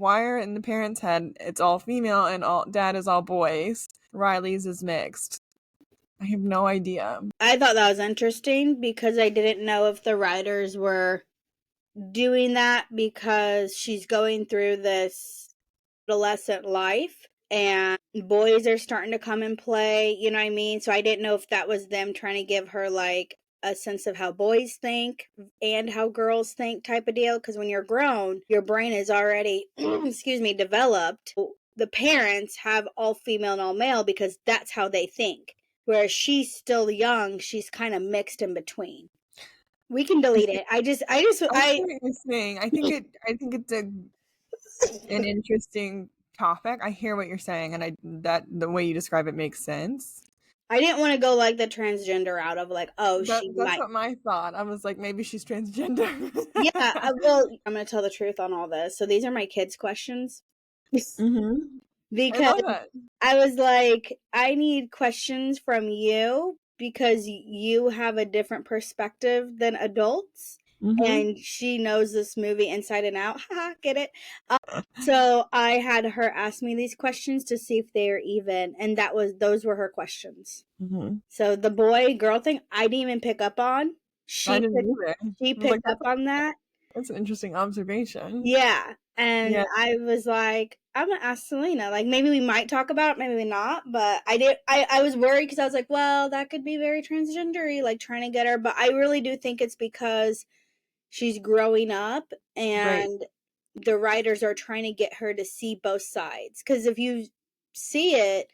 why are in the parents' head it's all female and all dad is all boys? Riley's is mixed. I have no idea. I thought that was interesting because I didn't know if the writers were doing that because she's going through this adolescent life and boys are starting to come and play, you know what I mean? So I didn't know if that was them trying to give her like a sense of how boys think and how girls think type of deal. Because when you're grown, your brain is already, excuse me, developed. The parents have all female and all male because that's how they think. Whereas she's still young, she's kind of mixed in between. We can delete it. I see what you're saying. I think it's an interesting topic. I hear what you're saying, and that the way you describe it makes sense. I didn't want to go like the transgender out of like, oh, That's she might. what my thought. I was like, maybe she's transgender. Yeah, well, I'm going to tell the truth on all this. So these are my kids' questions. Mm-hmm. Because I was like, I need questions from you because you have a different perspective than adults. Mm-hmm. And she knows this movie inside and out. Haha, get it? So I had her ask me these questions to see if they are even, and those were her questions. Mm-hmm. So the boy girl thing, I didn't even pick up on. She picked up on that. That's an interesting observation. Yeah, and I was like, I'm gonna ask Selena. Like maybe we might talk about it, maybe not. But I was worried because I was like, well, that could be very transgendery, like trying to get her. But I really do think it's because she's growing up and the writers are trying to get her to see both sides. Because if you see it,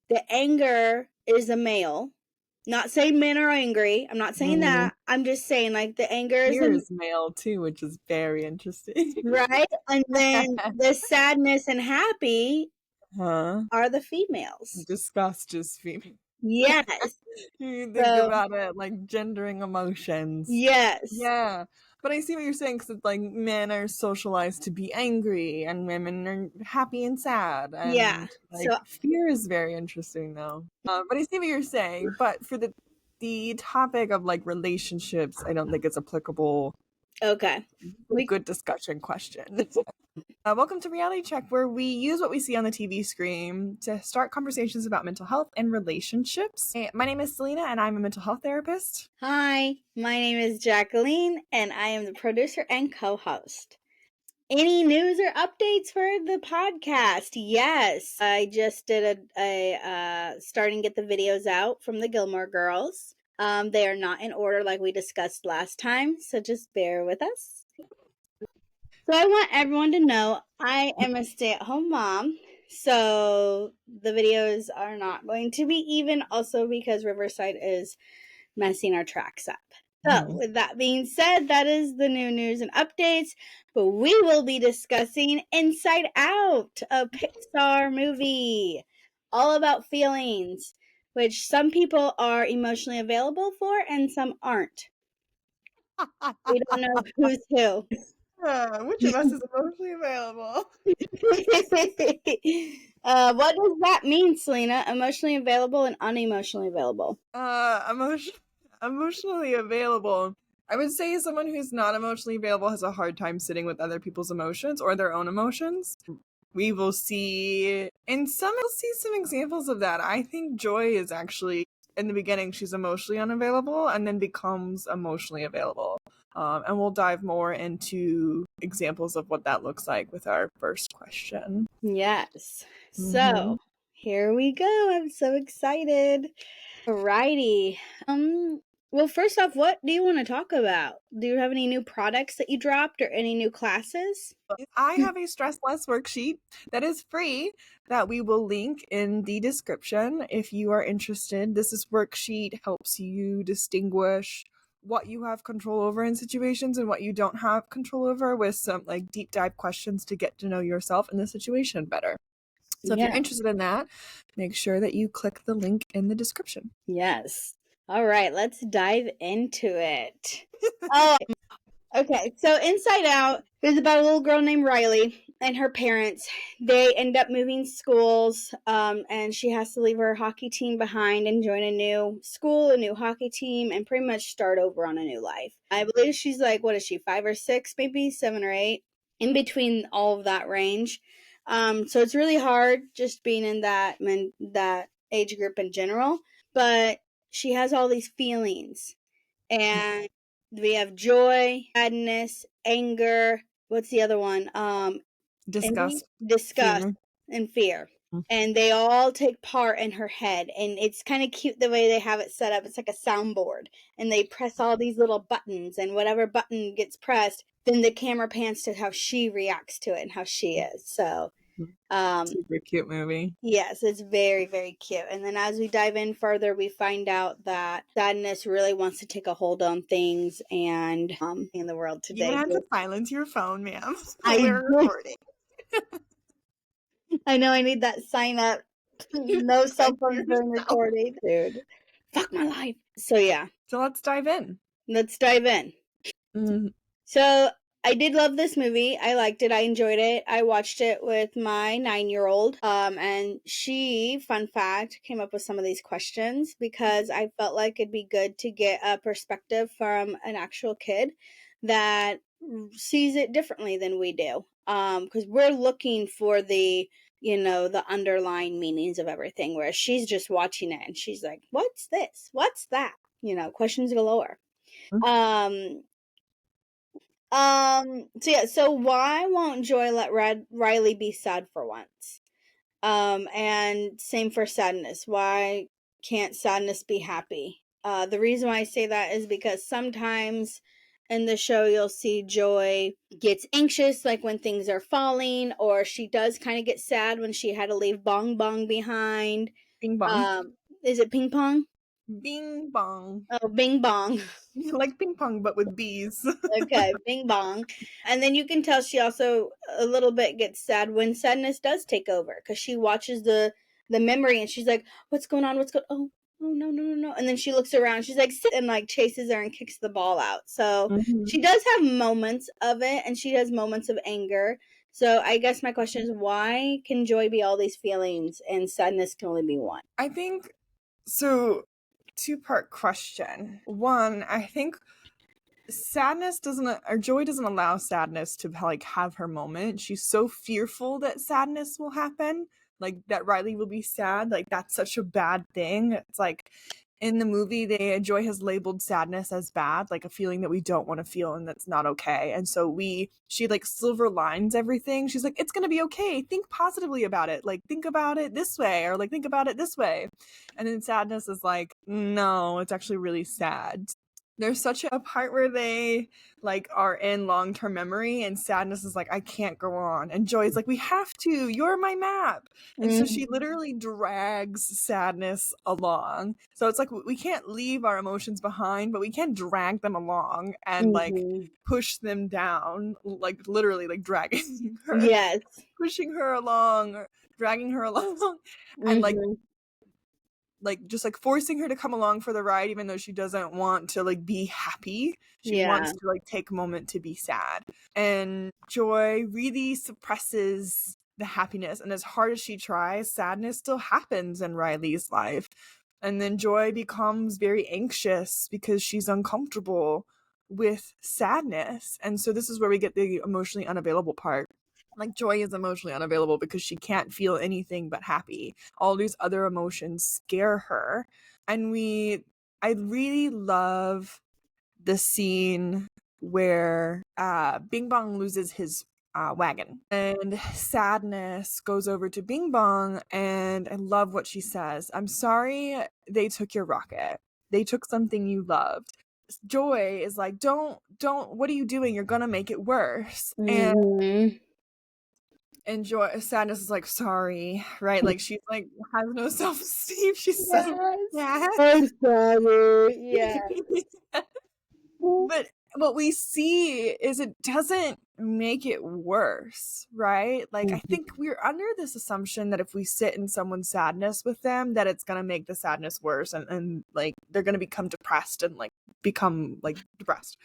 the anger is a male. Not saying men are angry. I'm not saying that. I'm just saying like the anger is male too, which is very interesting. Right? And then the sadness and happy are the females. Disgust is female. Yes. You think about it like gendering emotions. Yes. Yeah. But I see what you're saying because like men are socialized to be angry and women are happy and sad. And, yeah. Like, so fear is very interesting though. But I see what you're saying. But for the topic of like relationships, I don't think it's applicable. Okay. Good discussion question. Welcome to Reality Check, where we use what we see on the TV screen to start conversations about mental health and relationships. Hey, my name is Selena, and I'm a mental health therapist. Hi, my name is Jacqueline, and I am the producer and co-host. Any news or updates for the podcast? Yes, I just did a starting to get the videos out from the Gilmore Girls. They are not in order like we discussed last time, so just bear with us. So I want everyone to know I am a stay-at-home mom, so the videos are not going to be even, also because Riverside is messing our tracks up. So with that being said, that is the new news and updates, but we will be discussing Inside Out, a Pixar movie, all about feelings, which some people are emotionally available for and some aren't. We don't know who's who. Which of us is emotionally available? What does that mean, Selena? Emotionally available and unemotionally available? Emotionally available. I would say someone who's not emotionally available has a hard time sitting with other people's emotions or their own emotions. We will see some examples of that. I think Joy is actually, in the beginning, she's emotionally unavailable and then becomes emotionally available. And we'll dive more into examples of what that looks like with our first question. Yes. So here we go. I'm so excited. Alrighty. Well, first off, what do you want to talk about? Do you have any new products that you dropped or any new classes? I have a Stress Less worksheet that is free that we will link in the description if you are interested. This worksheet helps you distinguish what you have control over in situations and what you don't have control over, with some like deep dive questions to get to know yourself and the situation better. So if you're interested in that, make sure that you click the link in the description. Yes. All right, let's dive into it. Okay, so Inside Out is about a little girl named Riley and her parents. They end up moving schools, and she has to leave her hockey team behind and join a new school, a new hockey team, and pretty much start over on a new life. I believe she's like, what is she, 5 or 6, maybe 7 or 8? in between all of that range. So it's really hard just being in that age group in general. But she has all these feelings, and we have joy, sadness, anger. What's the other one? Disgust, Disgust, fear. and fear. And they all take part in her head. And it's kind of cute the way they have it set up. It's like a soundboard. And they press all these little buttons. And whatever button gets pressed, then the camera pans to how she reacts to it and how she is. So, super cute movie. yes, it's very, very cute. And then as we dive in further, we find out that sadness really wants to take a hold on things and in the world today. You had to silence your phone, ma'am. I We're recording. I know I need that sign up. No cell phones during recording. Dude. Fuck my life. So yeah. So let's dive in. Let's dive in. Mm-hmm. So I did love this movie. I liked it. I enjoyed it. I watched it with my 9-year-old. And she, fun fact, came up with some of these questions because I felt like it'd be good to get a perspective from an actual kid that sees it differently than we do. Because we're looking for the underlying meanings of everything, whereas she's just watching it and she's like, what's this? What's that? Questions galore. So why won't Joy let Riley be sad for once? And same for sadness. Why can't sadness be happy? The reason why I say that is because sometimes in the show you'll see Joy gets anxious, like when things are falling, or she does kind of get sad when she had to leave Bong Bong behind. Bing bong. Is it ping pong? Bing bong. Oh, bing bong. Like ping pong, but with bees. Okay, bing bong. And then you can tell she also a little bit gets sad when sadness does take over, because she watches the memory and she's like, what's going on? Oh, no, no, no, no. And then she looks around, she's like, sit, and like chases her and kicks the ball out. So she does have moments of it, and she has moments of anger. So I guess my question is, why can joy be all these feelings and sadness can only be one? I think so. Two-part question. One, I think joy doesn't allow sadness to like have her moment. She's so fearful that sadness will happen, like that Riley will be sad. Like that's such a bad thing. It's like in the movie, Joy has labeled sadness as bad, like a feeling that we don't want to feel and that's not okay. And so she like silver lines everything. She's like, it's gonna be okay. Think positively about it. Like think about it this way, or like think about it this way. And then sadness is like, no, it's actually really sad. There's such a part where they like are in long-term memory, and sadness is like, I can't go on, and joy is like, we have to, you're my map. And so she literally drags sadness along. So it's like we can't leave our emotions behind, but we can drag them along and like push them down, like literally like dragging her. Yes. Pushing her along or dragging her along and like just like forcing her to come along for the ride, even though she doesn't want to like be happy. She wants to like take a moment to be sad. And joy really suppresses the happiness, and as hard as she tries, sadness still happens in Riley's life. And then joy becomes very anxious because she's uncomfortable with sadness. And so this is where we get the emotionally unavailable part. Like joy is emotionally unavailable because she can't feel anything but happy. All these other emotions scare her. And I really love the scene where Bing Bong loses his wagon, and sadness goes over to Bing Bong, and I love what she says. I'm sorry they took your rocket. They took something you loved. Joy is like, don't, what are you doing? You're gonna make it worse. And joy, sadness is like, sorry, right? Like she's like has no self-esteem. She's so bad. I'm sorry. Yeah. But what we see is it doesn't make it worse, right? Like I think we're under this assumption that if we sit in someone's sadness with them, that it's gonna make the sadness worse, and like they're gonna become depressed and like become like depressed.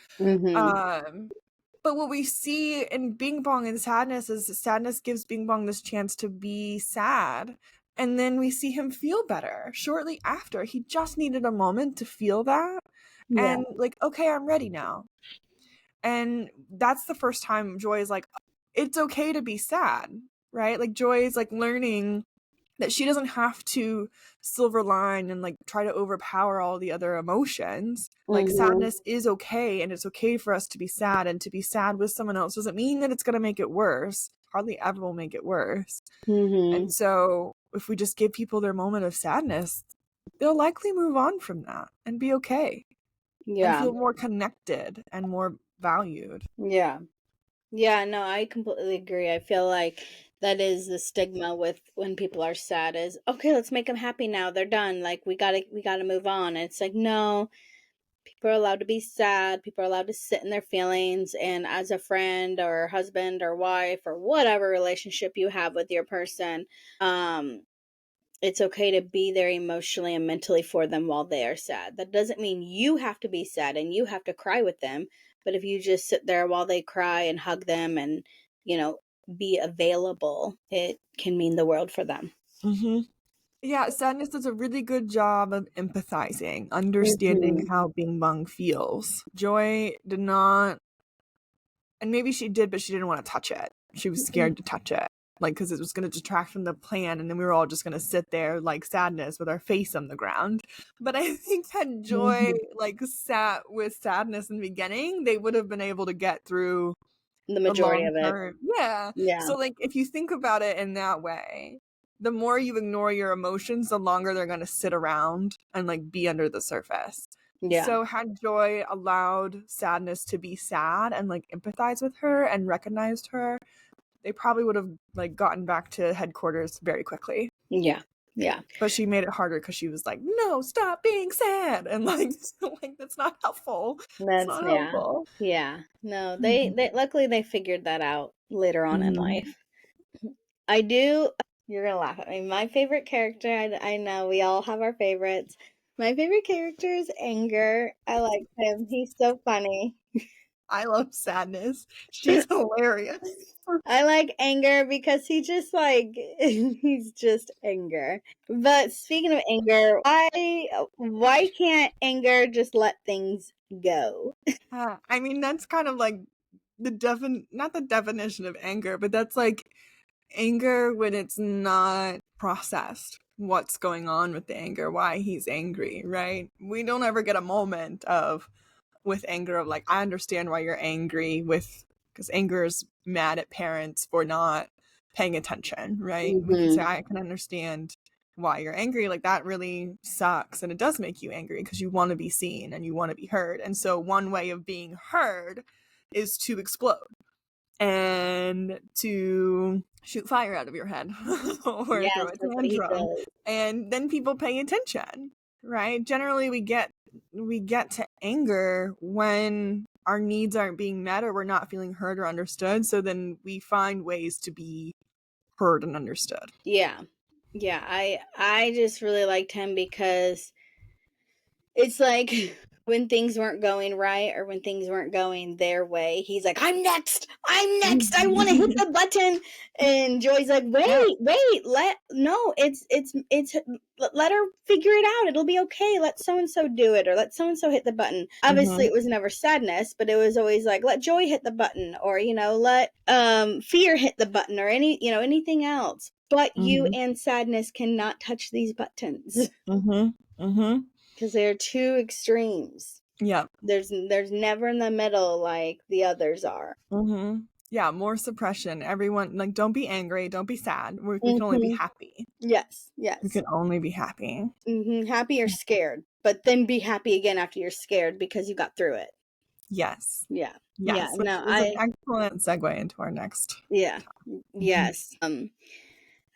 But what we see in Bing Bong and sadness is sadness gives Bing Bong this chance to be sad. And then we see him feel better shortly after. He just needed a moment to feel that. Yeah. And like, okay, I'm ready now. And that's the first time joy is like, it's okay to be sad, right? Like Joy is like learning that she doesn't have to silver line and like try to overpower all the other emotions. Like sadness is okay, and it's okay for us to be sad, and to be sad with someone else doesn't mean that it's going to make it worse. Hardly ever will make it worse. And so if we just give people their moment of sadness, they'll likely move on from that and be okay and Yeah. feel more connected and more valued. Yeah. Yeah, no, I completely agree. I feel like that is the stigma with when people are sad is, okay, let's make them happy now. They're done. Like we got to move on. And it's like, no, people are allowed to be sad. People are allowed to sit in their feelings, and as a friend or husband or wife or whatever relationship you have with your person, it's okay to be there emotionally and mentally for them while they are sad. That doesn't mean you have to be sad and you have to cry with them. But if you just sit there while they cry and hug them and, be available, it can mean the world for them. Mm-hmm. Yeah, sadness does a really good job of empathizing, understanding how Bing Bong feels. Joy did not, and maybe she did, but she didn't want to touch it. She was scared to touch it, like, because it was going to detract from the plan, and then we were all just going to sit there like sadness with our face on the ground. But I think had Joy like sat with sadness in the beginning, they would have been able to get through The the majority long of it. term. Yeah. Yeah. So like if you think about it in that way, the more you ignore your emotions, the longer they're going to sit around and like be under the surface. Yeah. So had Joy allowed sadness to be sad and like empathize with her and recognized her, they probably would have like gotten back to headquarters very quickly. Yeah. Yeah. But she made it harder because she was like, no, stop being sad. And like, that's not helpful. It's not helpful. Yeah. No, they luckily they figured that out later on in life. I do. You're gonna laugh at me. My favorite character, I know we all have our favorites. My favorite character is Anger. I like him. He's so funny. I love sadness. She's hilarious. I like Anger because he just like he's just Anger. But speaking of Anger, why can't Anger just let things go? I mean, that's kind of like not the definition of anger, but that's like anger when it's not processed. What's going on with the anger? Why he's angry, right? We don't ever get a moment of with anger of like, I understand why you're angry with, because anger is mad at parents for not paying attention, right? We can say, I can understand why you're angry. Like that really sucks. And it does make you angry because you want to be seen and you want to be heard. And so one way of being heard is to explode and to shoot fire out of your head or Yes, throw a that's what he tantrum. does. And then people pay attention, right? Generally we get to anger when our needs aren't being met or we're not feeling heard or understood. So then we find ways to be heard and understood. Yeah. Yeah, I just really liked him because it's like when things weren't going right or when things weren't going their way, he's like, I'm next. I want to hit the button. And Joy's like, wait, let her figure it out. It'll be okay. Let so and so do it, or let so and so hit the button. Obviously, it was never sadness, but it was always like, let Joy hit the button, or let Fear hit the button, or anything else. But you and sadness cannot touch these buttons. Because they're two extremes. Yeah. There's never in the middle like the others are. Yeah, more suppression. Everyone, like, don't be angry, don't be sad. We can only be happy. Yes. We can only be happy. Happy or scared, but then be happy again after you're scared because you got through it. Yes. Yeah. Yes. Yeah. No, an excellent segue into our next. Yeah. Yes.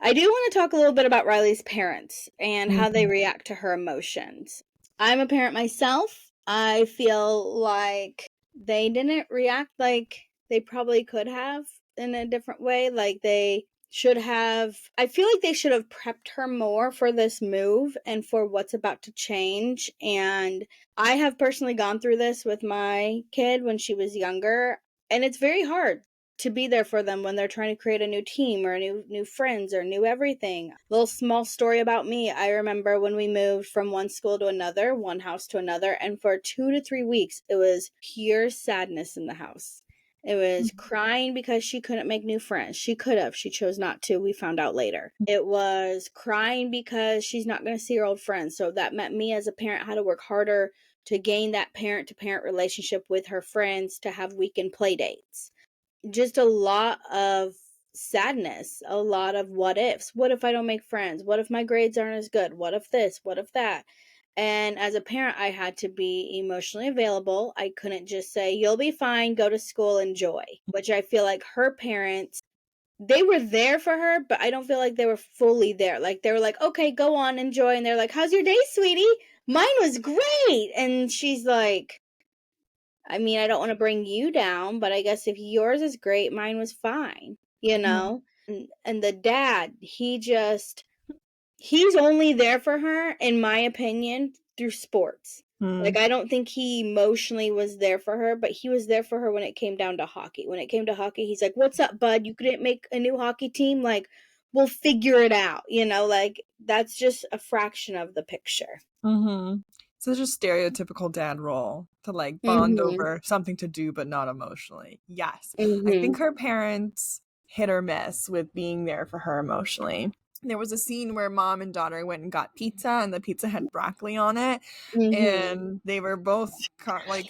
I do want to talk a little bit about Riley's parents and how they react to her emotions. I'm a parent myself. I feel like they didn't react like they probably could have in a different way. Like they should have, I feel like they should have prepped her more for this move and for what's about to change. And I have personally gone through this with my kid when she was younger, and it's very hard to be there for them when they're trying to create a new team or new friends or new everything. Little small story about me. I remember when we moved from one school to another, one house to another, and for 2 to 3 weeks, it was pure sadness in the house. It was crying because she couldn't make new friends. She could have. She chose not to. We found out later. It was crying because she's not going to see her old friends. So that meant me as a parent had to work harder to gain that parent-to-parent relationship with her friends, to have weekend play dates. Just a lot of sadness, a lot of what ifs. What if I don't make friends? What if my grades aren't as good? What if this? What if that? And as a parent, I had to be emotionally available. I couldn't just say, you'll be fine, go to school, enjoy. Which I feel like her parents, they were there for her, but I don't feel like they were fully there. Like, they were like, okay, go on, enjoy. And they're like, how's your day, sweetie? Mine was great. And she's like, I mean, I don't want to bring you down, but I guess if yours is great, mine was fine, you know? And the dad, he's only there for her, in my opinion, through sports. Like, I don't think he emotionally was there for her, but he was there for her when it came down to hockey. When it came to hockey, he's like, what's up, bud? You couldn't make a new hockey team? Like, we'll figure it out, you know? Like, that's just a fraction of the picture. Such a stereotypical dad role to like bond over something to do, but not emotionally. Yes. I think her parents hit or miss with being there for her emotionally. There was a scene where mom and daughter went and got pizza, and the pizza had broccoli on it. And they were both like,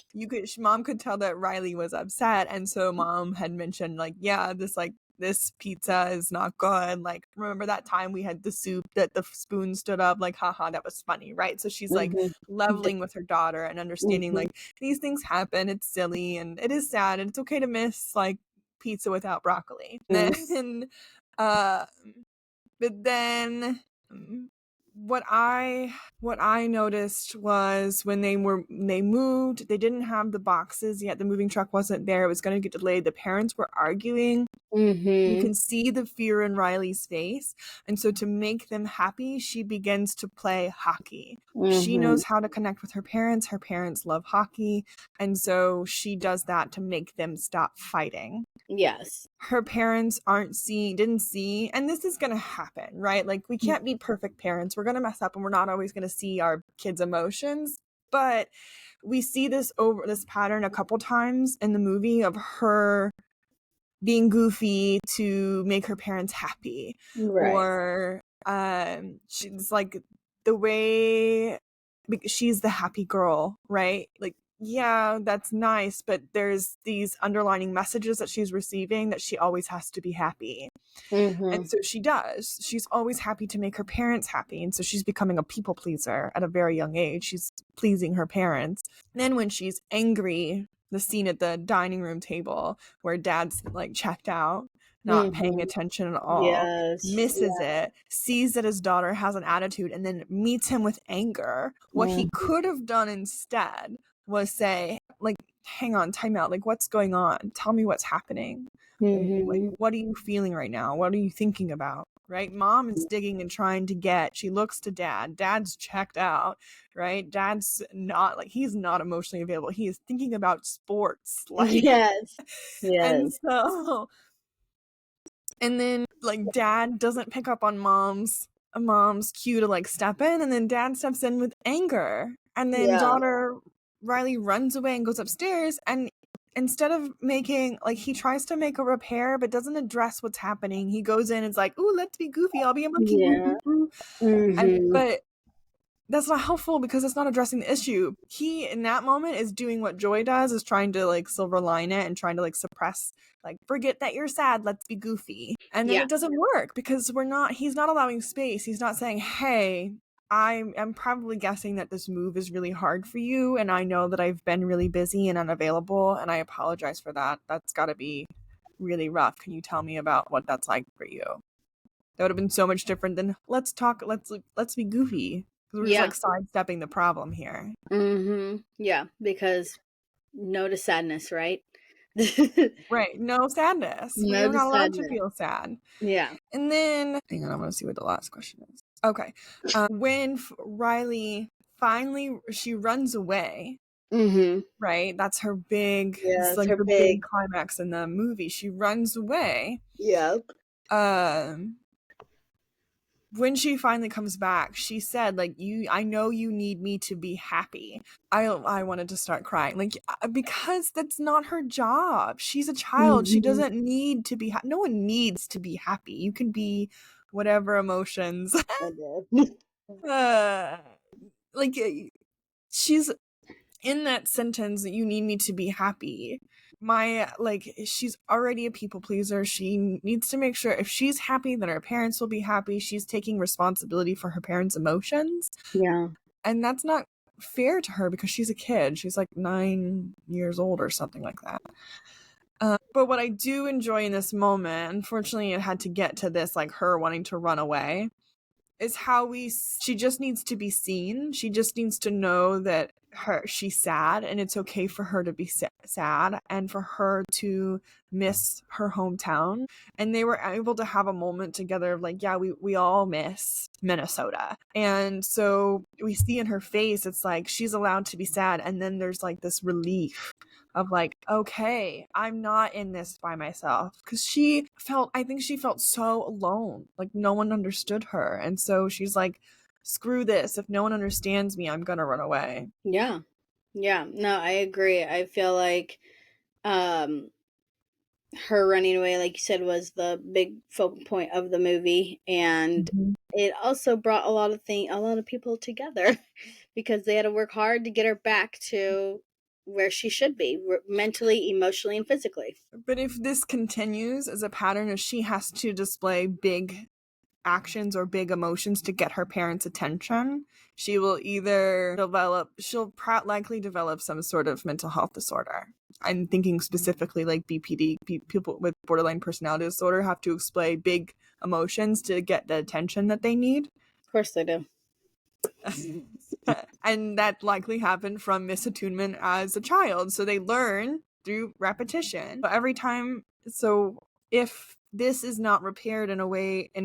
mom could tell that Riley was upset. And so mom had mentioned like, yeah, this pizza is not good. Like, remember that time we had the soup that the spoon stood up? Like, haha, that was funny, right? So she's like leveling with her daughter and understanding like, these things happen. It's silly and it is sad and it's okay to miss like pizza without broccoli. Then, but then what I noticed was when they moved, they didn't have the boxes yet. The moving truck wasn't there. It was going to get delayed. The parents were arguing. You can see the fear in Riley's face. And so to make them happy, she begins to play hockey. She knows how to connect with her parents. Her parents love hockey. And so she does that to make them stop fighting. Yes. Her parents didn't see, and this is going to happen, right? Like, we can't be perfect parents. We're going to mess up and we're not always going to see our kids' emotions. But we see this pattern a couple times in the movie of her being goofy to make her parents happy. Right. Or she's like, the way she's the happy girl, right? Like, yeah, that's nice, but there's these underlining messages that she's receiving that she always has to be happy. And so she does. She's always happy to make her parents happy. And so she's becoming a people pleaser at a very young age. She's pleasing her parents. And then when she's angry, the scene at the dining room table where dad's like checked out, not paying attention at all, misses it, sees that his daughter has an attitude, and then meets him with anger. What he could have done instead was say, like, hang on, time out. Like, what's going on? Tell me what's happening. Like, what are you feeling right now? What are you thinking about? Right? Mom is digging and trying to get. She looks to dad. Dad's checked out, right? Dad's not like, he's not emotionally available. He is thinking about sports. Like, yes. And so, and then like dad doesn't pick up on mom's cue to like step in, and then dad steps in with anger, and then daughter Riley runs away and goes upstairs, and instead of making like, he tries to make a repair but doesn't address what's happening. He goes in and is like, ooh, let's be goofy, I'll be a monkey. But that's not helpful because it's not addressing the issue. He, in that moment, is doing what Joy does, is trying to like silver line it and trying to like suppress, like, forget that you're sad, let's be goofy. And then it doesn't work because he's not allowing space. He's not saying, hey, I'm probably guessing that this move is really hard for you, and I know that I've been really busy and unavailable, and I apologize for that. That's got to be really rough. Can you tell me about what that's like for you? That would have been so much different than, let's be goofy. Because we're just like sidestepping the problem here. Yeah, because no to sadness, right? Right. No sadness. No We're to not allowed to sadness. feel sad. Yeah. And then, hang on, I want to see what the last question is. Okay. When Riley finally, she runs away. Right? That's her big, it's like the big climax in the movie. She runs away. Yep. when she finally comes back, she said, like, I know you need me to be happy. I wanted to start crying, like, because that's not her job. She's a child. She doesn't need to be no one needs to be happy. You can be whatever emotions. Like, she's in that sentence, you need me to be happy. She's already a people pleaser. She needs to make sure if she's happy, that her parents will be happy. She's taking responsibility for her parents' emotions. Yeah. And that's not fair to her because she's a kid. She's like 9 years old or something like that. But what I do enjoy in this moment, unfortunately, it had to get to this, like, her wanting to run away, is how she just needs to be seen. She just needs to know that she's sad, and it's okay for her to be sad, and for her to miss her hometown. And they were able to have a moment together of like, yeah, we all miss Minnesota. And so we see in her face, it's like she's allowed to be sad, and then there's like this relief of like, okay, I'm not in this by myself. Because I think she felt so alone, like no one understood her. And so she's like, screw this, if no one understands me, I'm gonna run away. Yeah. No, I agree. I feel like her running away, like you said, was the big focal point of the movie, and it also brought a lot of people together because they had to work hard to get her back to where she should be, mentally, emotionally, and physically. But if this continues as a pattern, if she has to display big actions or big emotions to get her parents' attention, she will either she'll likely develop some sort of mental health disorder. I'm thinking specifically like BPD. People with borderline personality disorder have to display big emotions to get the attention that they need. Of course they do. And that likely happened from misattunement as a child. So they learn through repetition. But every time, so if this is not repaired in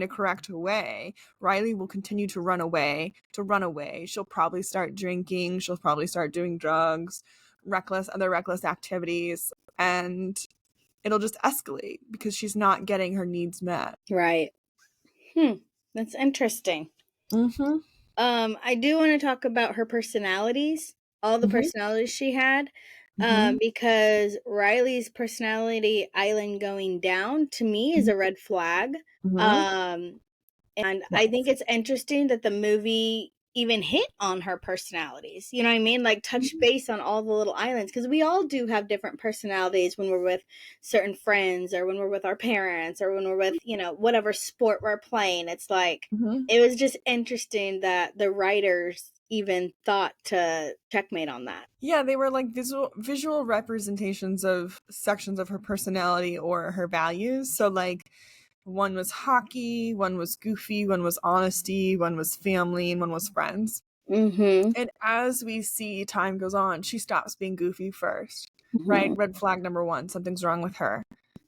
a correct way, Riley will continue to run away. She'll probably start drinking. She'll probably start doing drugs, other reckless activities, and it'll just escalate because she's not getting her needs met. Right. That's interesting. Mm-hmm. I do want to talk about her personalities, all the personalities she had, because Riley's personality island going down to me is a red flag. And I think it's interesting that the movie even hit on her personalities. You know what I mean? Like touch base on all the little islands, because we all do have different personalities when we're with certain friends, or when we're with our parents, or when we're with, whatever sport we're playing. It's like, it was just interesting that the writers even thought to checkmate on that. Yeah, they were like visual representations of sections of her personality or her values. So like, one was hockey, one was goofy, one was honesty, one was family, and one was friends. And as we see time goes on, she stops being goofy first, right? Red flag number one, something's wrong with her.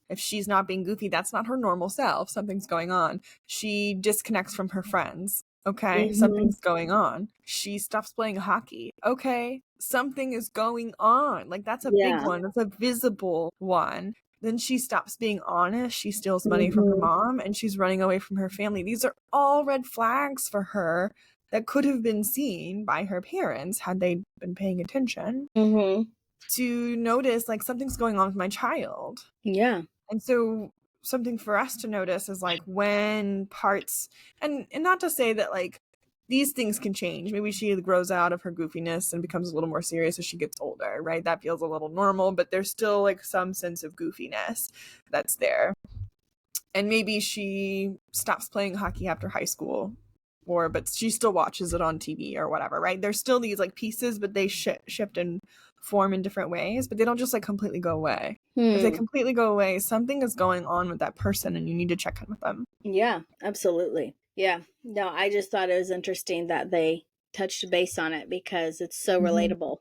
If she's not being goofy, that's not her normal self. Something's going on. She disconnects from her friends. Okay, something's going on. She stops playing hockey. Okay, something is going on. Like, that's a big one. That's a visible one. Then she stops being honest. She steals money from her mom, and she's running away from her family. These are all red flags for her that could have been seen by her parents had they been paying attention to notice, like, something's going on with my child. Yeah. And so something for us to notice is like when parts, and not to say that like these things can change. Maybe she grows out of her goofiness and becomes a little more serious as she gets older, right? That feels a little normal, but there's still like some sense of goofiness that's there. And maybe she stops playing hockey after high school, but she still watches it on TV or whatever, right? There's still these like pieces, but they shift and form in different ways, but they don't just like completely go away. If they completely go away, something is going on with that person, and you need to check in with them. Yeah, absolutely. Yeah. No, I just thought it was interesting that they touched base on it because it's so relatable.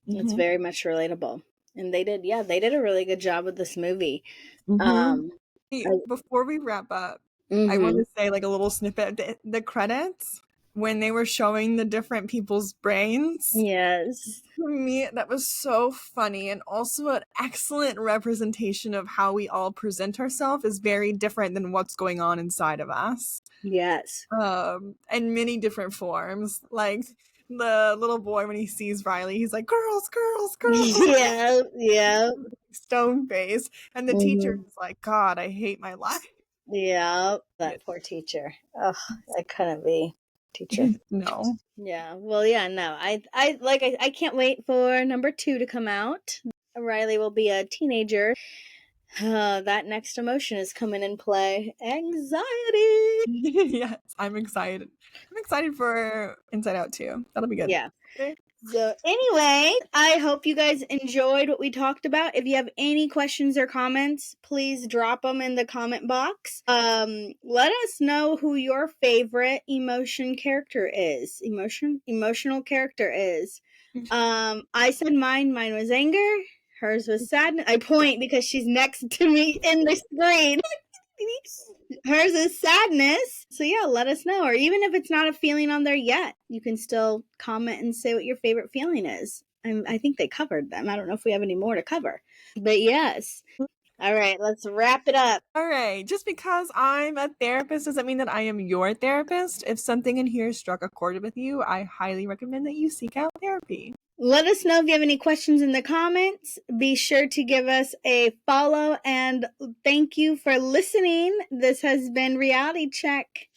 It's very much relatable. And they did a really good job with this movie. Before we wrap up, I want to say like a little snippet. The credits when they were showing the different people's brains. Yes. For me, that was so funny, and also an excellent representation of how we all present ourselves is very different than what's going on inside of us. Yes. In many different forms. Like the little boy, when he sees Riley, he's like, girls, girls, girls. Yeah. Yeah. Stone face. And the teacher is like, God, I hate my life. Yeah. That poor teacher. Oh, I couldn't be teacher. No. Yeah. Well, yeah, no. I can't wait for number 2 to come out. Riley will be a teenager. That next emotion is coming in play. Anxiety. Yes, I'm excited. I'm excited for Inside Out too. That'll be good. Yeah. Okay. So anyway, I hope you guys enjoyed what we talked about. If you have any questions or comments, please drop them in the comment box. Let us know who your favorite emotional character is. Emotional character is. I said mine. Mine was anger. Hers was sadness. I point because she's next to me in the screen. Hers is sadness. So yeah, let us know. Or even if it's not a feeling on there yet, you can still comment and say what your favorite feeling is. I think they covered them. I don't know if we have any more to cover. But yes. All right, let's wrap it up. All right. Just because I'm a therapist doesn't mean that I am your therapist. If something in here struck a chord with you, I highly recommend that you seek out therapy. Let us know if you have any questions in the comments. Be sure to give us a follow, and thank you for listening. This has been Reality Check.